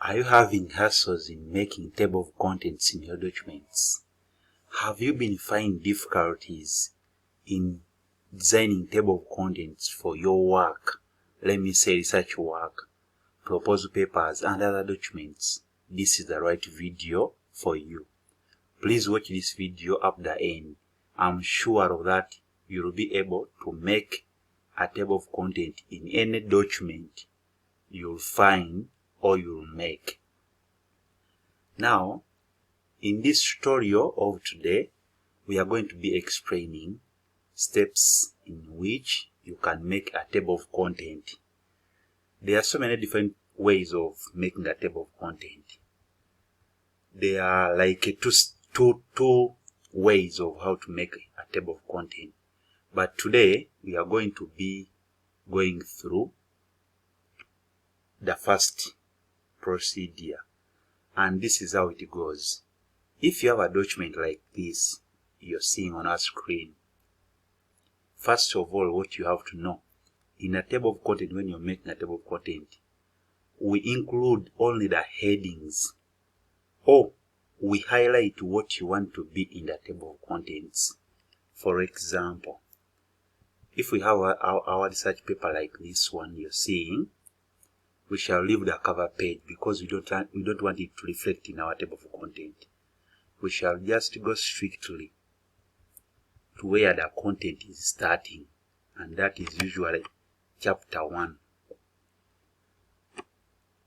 Are you having hassles in making table of contents in your documents? Have you been finding difficulties in designing table of contents for your work? Let me say research work, proposal papers, and other documents. This is the right video for you. Please watch this video up the end. I'm sure of that you will be able to make a table of content in any document you'll find or you'll make. Now, in this tutorial of today, we are going to be explaining steps in which you can make a table of content. There are so many different ways of making a table of content. There are like two ways of how to make a table of content. But today, we are going to be going through the first procedure. And this is how it goes. If you have a document like this you're seeing on our screen, first of all, what you have to know, in a table of content, when you're making a table of content, we include only the headings, or we highlight what you want to be in the table of contents. For example, if we have our research paper like this one you're seeing, we shall leave the cover page because we don't want it to reflect in our table of content. We shall just go strictly to where the content is starting, and that is usually chapter 1.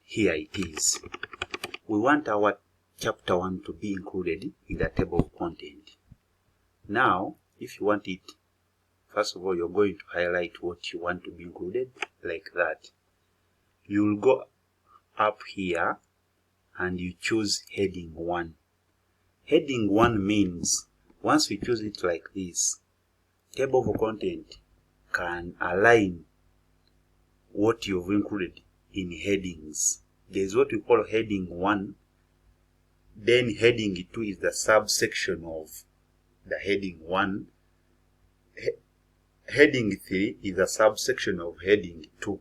Here it is. We want our chapter 1 to be included in the table of content. Now, if you want it, first of all, you're going to highlight what you want to be included, like that. You'll go up here and you choose heading 1. Heading 1 means once we choose it like this, table of content can align what you've included in headings. There's what we call heading 1. Then heading 2 is the subsection of the heading 1. Heading 3 is a subsection of heading 2.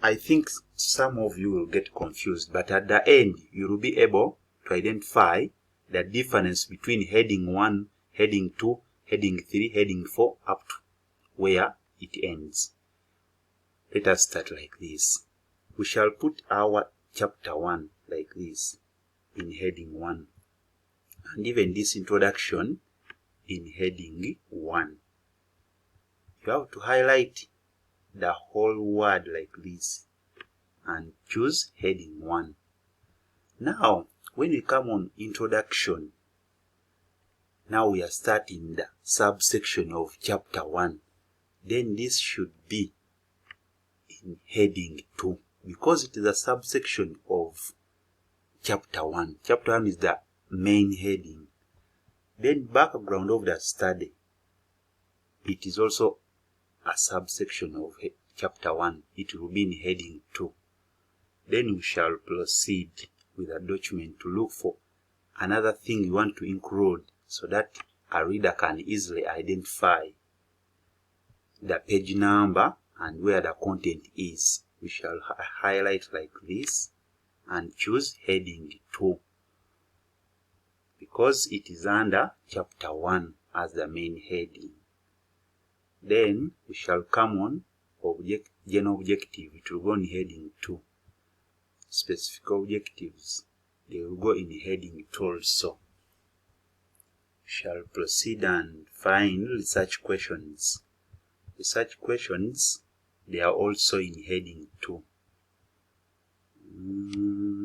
I think some of you will get confused, but at the end, you will be able to identify the difference between heading 1, heading 2, heading 3, heading 4, up to where it ends. Let us start like this. We shall put our chapter 1 like this in heading 1, and even this introduction in heading 1. You have to highlight the whole word like this and choose heading 1. Now, when we come on introduction, now we are starting the subsection of chapter 1. Then this should be in heading 2 because it is a subsection of chapter 1. Chapter 1 is the main heading. Then background of the study, it is also a subsection of chapter 1. It will be in heading 2. Then we shall proceed with the document to look for another thing you want to include so that a reader can easily identify the page number and where the content is. We shall highlight like this and choose heading 2 because it is under chapter 1 as the main heading. Then we shall come on general objective. It will go in heading 2. Specific objectives, they will go in heading 2 also. We shall proceed and find research questions. Research questions, they are also in heading 2.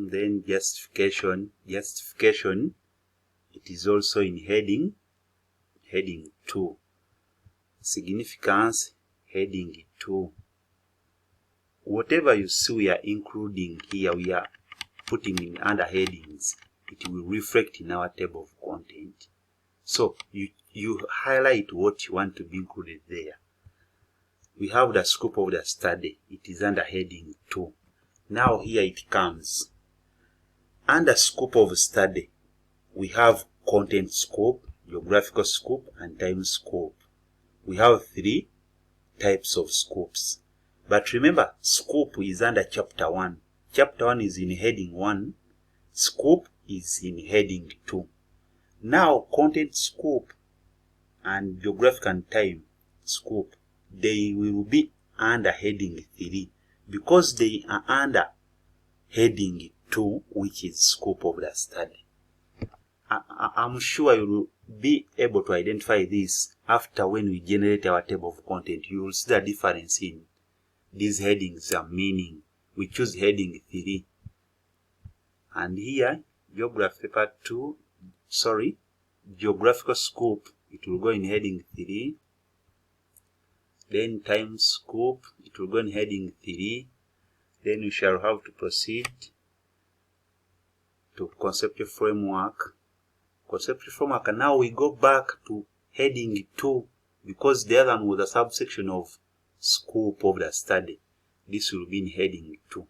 Then justification, it is also in heading 2. Significance, heading 2. Whatever you see we are including here, we are putting in under headings, it will reflect in our table of content. So you highlight what you want to be included there. We have the scope of the study. It is under heading 2. Now here it comes. Under scope of study, we have content scope, geographical scope, and time scope. We have 3 types of scopes. But remember, scope is under chapter 1. Chapter 1 is in heading 1. Scope is in heading 2. Now, content scope and geographic and time scope, they will be under heading 3 because they are under heading 2, which is scope of the study. I'm sure you will be able to identify this after when we generate our table of content. You will see the difference in these headings and meaning. We choose heading 3. And here, geographical scope, it will go in heading 3. Then time scope, it will go in heading 3. Then we shall have to proceed to conceptual framework. Conceptual framework, and now we go back to heading 2 because the other one was a subsection of scope of the study. This will be in heading 2.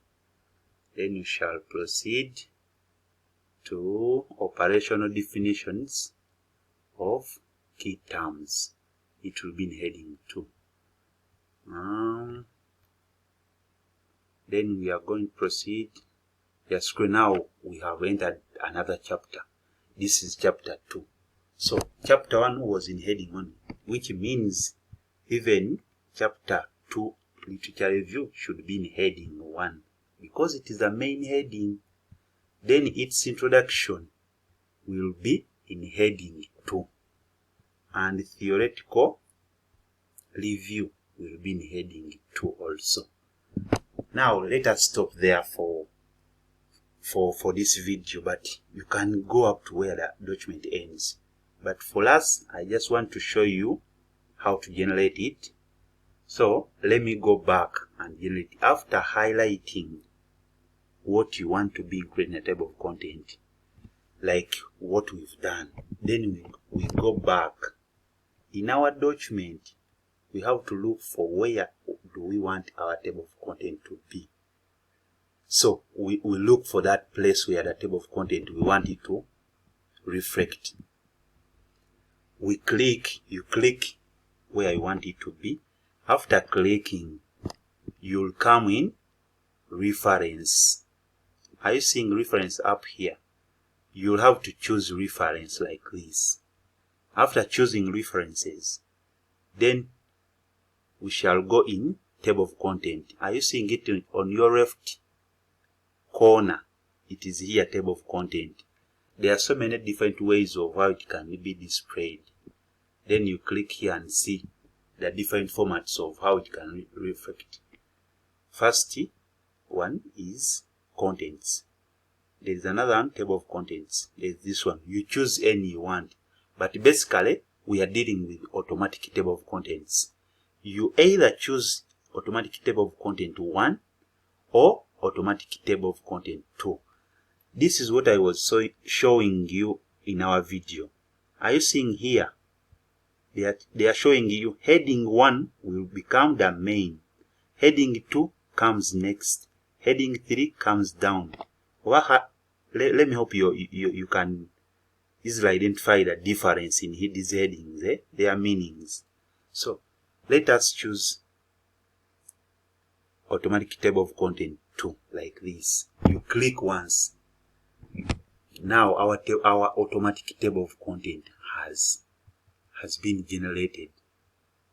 Then we shall proceed to operational definitions of key terms. It will be in heading 2. Then we are going to proceed. Yes, now we have entered another chapter. This is chapter 2. So chapter 1 was in heading 1, which means even chapter 2 literature review should be in heading 1 because it is the main heading. Then its introduction will be in heading 2, and theoretical review will be in heading 2 also. Now let us stop there for this video, but you can go up to where the document ends. But for us, I just want to show you how to generate it. So let me go back and generate after highlighting what you want to be included in a table of content, like what we've done. Then we go back in our document. We have to look for where do we want our table of content to be. So we look for that place where the table of content we want it to reflect. You click where you want it to be. After clicking, you'll come in reference. Are you seeing reference up here? You'll have to choose reference like this. After choosing references, then we shall go in table of content. Are you seeing it on your left corner? It is here, table of content. There are so many different ways of how it can be displayed. Then you click here and see the different formats of how it can reflect. First one is contents. There is another one, table of contents. There is this one. You choose any you want. But basically, we are dealing with automatic table of contents. You either choose automatic table of content 1 or automatic table of content 2. This is what I was showing you in our video. Are you seeing here? They are showing you heading 1 will become the main. Heading 2 comes next. Heading 3 comes down. Let me hope you can easily identify the difference in these headings, their meanings. So let us choose automatic table of content 2 like this. You click once. Now our automatic table of content has been generated.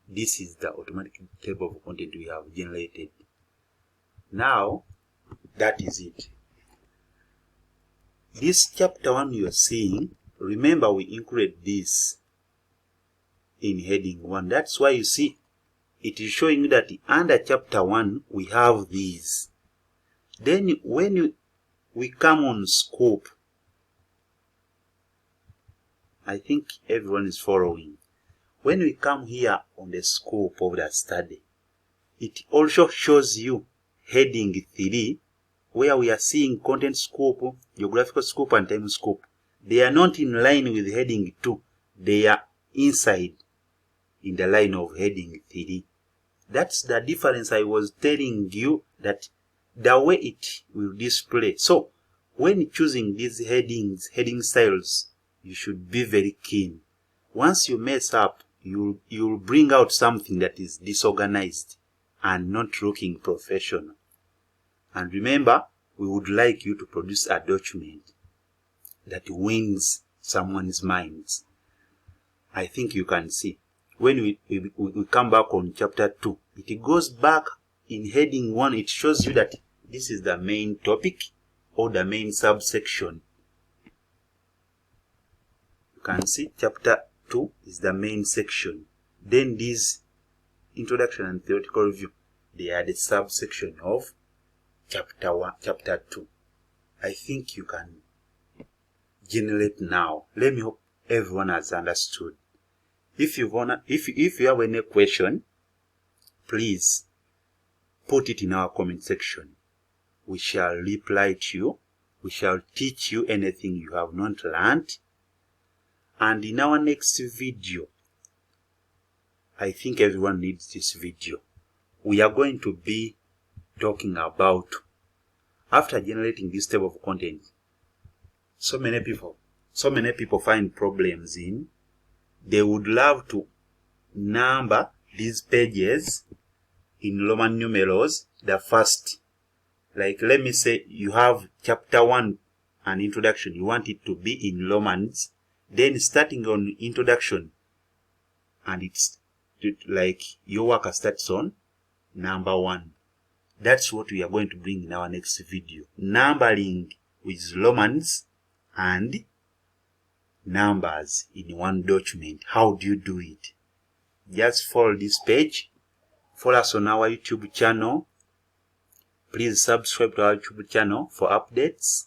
This is the automatic table of content we have generated. Now that is it. This chapter 1 you are seeing, remember we included this in heading 1. That's why you see it is showing you that under chapter 1 we have these. Then when we come on scope, I think everyone is following. When we come here on the scope of the study, it also shows you heading 3, where we are seeing content scope, geographical scope, and time scope. They are not in line with heading 2. They are inside in the line of heading 3. That's the difference I was telling you, that the way it will display. So when choosing these heading styles, you should be very keen. Once you mess up, you'll bring out something that is disorganized and not looking professional. And remember, we would like you to produce a document that wins someone's minds. I think you can see. When we come back on chapter 2, it goes back in heading 1. It shows you that this is the main topic or the main subsection. You can see chapter 2 is the main section. Then this introduction and theoretical review, they are the subsection of chapter 1, chapter 2. I think you can generate now. Let me hope everyone has understood. If you have any question, please put it in our comment section. We shall reply to you. We shall teach you anything you have not learned. And in our next video, I think everyone needs this video. We are going to be talking about, after generating this table of contents, so many people find problems in, they would love to number these pages in Roman numerals. The first, like let me say you have chapter 1 and introduction, you want it to be in Romans, then starting on introduction, and it's like your work starts on number 1. That's what we are going to bring in our next video. Numbering with Romans and numbers in one document. How do you do it? Just follow this page. Follow us on our YouTube channel. Please subscribe to our YouTube channel for updates.